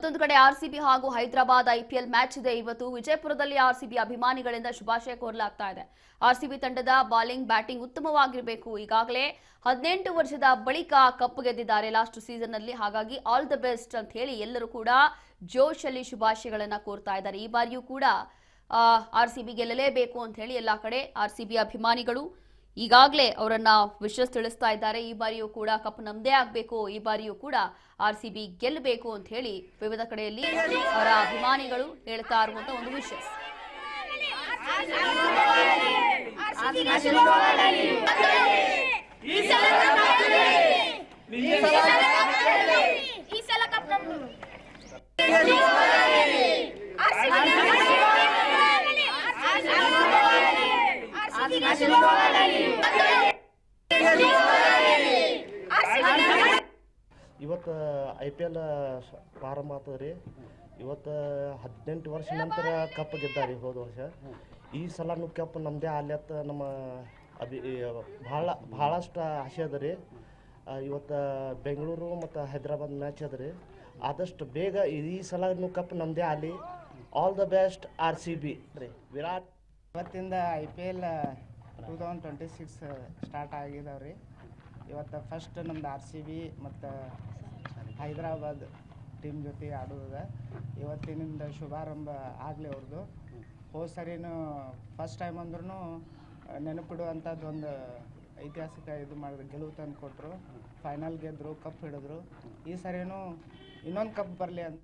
ಮತ್ತೊಂದು ಕಡೆ ಆರ್ಸಿಬಿ ಹಾಗೂ ಹೈದರಾಬಾದ್ ಐಪಿಎಲ್ ಮ್ಯಾಚ್ ಇದೆ ಇವತ್ತು. ವಿಜಯಪುರದಲ್ಲಿ ಆರ್ಸಿಬಿ ಅಭಿಮಾನಿಗಳಿಂದ ಶುಭಾಶಯ ಕೋರಲಾಗ್ತಾ ಇದೆ. ಆರ್ಸಿಬಿ ತಂಡದ ಬಾಲಿಂಗ್ ಬ್ಯಾಟಿಂಗ್ ಉತ್ತಮವಾಗಿರಬೇಕು. ಈಗಾಗಲೇ 18 ವರ್ಷದ ಬಳಿಕ ಕಪ್ ಗೆದ್ದಿದ್ದಾರೆ ಲಾಸ್ಟ್ ಸೀಸನ್ ನಲ್ಲಿ. ಹಾಗಾಗಿ ಆಲ್ ದ ಬೆಸ್ಟ್ ಅಂತ ಹೇಳಿ ಎಲ್ಲರೂ ಕೂಡ ಜೋಶಲ್ಲಿ ಶುಭಾಶಯಗಳನ್ನ ಕೋರ್ತಾ ಇದ್ದಾರೆ. ಈ ಬಾರಿಯೂ ಕೂಡ ಆರ್ಸಿಬಿ ಗೆಲ್ಲಲೇಬೇಕು ಅಂತ ಹೇಳಿ ಎಲ್ಲಾ ಕಡೆ ಆರ್ಸಿಬಿ ಅಭಿಮಾನಿಗಳು ಈಗಾಗಲೇ ಅವರನ್ನ ವಿಶಸ್ ತಿಳಿಸ್ತಾ ಇದ್ದಾರೆ. ಈ ಬಾರಿಯೂ ಕೂಡ ಕಪ್ ನಮ್ದೇ ಆಗಬೇಕು, ಈ ಬಾರಿಯೂ ಕೂಡ ಆರ್ಸಿಬಿ ಗೆಲ್ಲಬೇಕು ಅಂತ ಹೇಳಿ ವಿವಿಧ ಕಡೆಯಲ್ಲಿ ಅವರ ಅಭಿಮಾನಿಗಳು ಹೇಳ್ತಾ ಇರುವಂತ ಒಂದು ವಿಶಸ್. ಇವತ್ತು IPL ಪ್ರಾರಂಭ ಆಗ್ತದ್ರಿ. ಇವತ್ತು 18 ವರ್ಷ ನಂತರ ಕಪ್ ಗೆದ್ದಾರಿ ಹೋದ ವರ್ಷ. ಈ ಸಲನೂ ಕಪ್ ನಮ್ಮದೇ ಆಲ್ಯತ್ ನಮ್ಮ ಭಾಳಷ್ಟು ಆಸೆ ಅದ ರೀ. ಇವತ್ತು ಬೆಂಗಳೂರು ಮತ್ತು ಹೈದರಾಬಾದ್ ಮ್ಯಾಚ್ ಅದ ರೀ. ಆದಷ್ಟು ಬೇಗ ಈ ಸಲನೂ ಕಪ್ ನಮ್ಮದೇ ಆಗಲಿ. ಆಲ್ ದ ಬೆಸ್ಟ್ RCB ರೀ. ವಿರಾಟ್ ಇವತ್ತಿಂದ IPL 2026 ಸ್ಟಾರ್ಟ್ ಆಗಿದಾವೆ ರೀ. ಇವತ್ತು ಫಸ್ಟ್ ನಮ್ದು RCB ಮತ್ತು ಹೈದರಾಬಾದ್ ಟೀಮ್ ಜೊತೆ ಆಡೋದ. ಇವತ್ತಿನಿಂದ ಶುಭಾರಂಭ ಆಗಲಿ ಅವ್ರದ್ದು. ಹೋದ ಸರಿನೂ ಫಸ್ಟ್ ಟೈಮ್ ಅಂದ್ರೂ ನೆನಪಿಡುವಂಥದ್ದು ಒಂದು ಐತಿಹಾಸಿಕ ಇದು ಮಾಡಿದ್ರು, ಗೆಲುವು ತಂದು ಕೊಟ್ಟರು, ಫೈನಲ್ ಗೆದ್ದರು, ಕಪ್ ಹಿಡಿದ್ರು. ಈ ಸರಿನೂ ಇನ್ನೊಂದು ಕಪ್ ಬರಲಿ ಅಂತ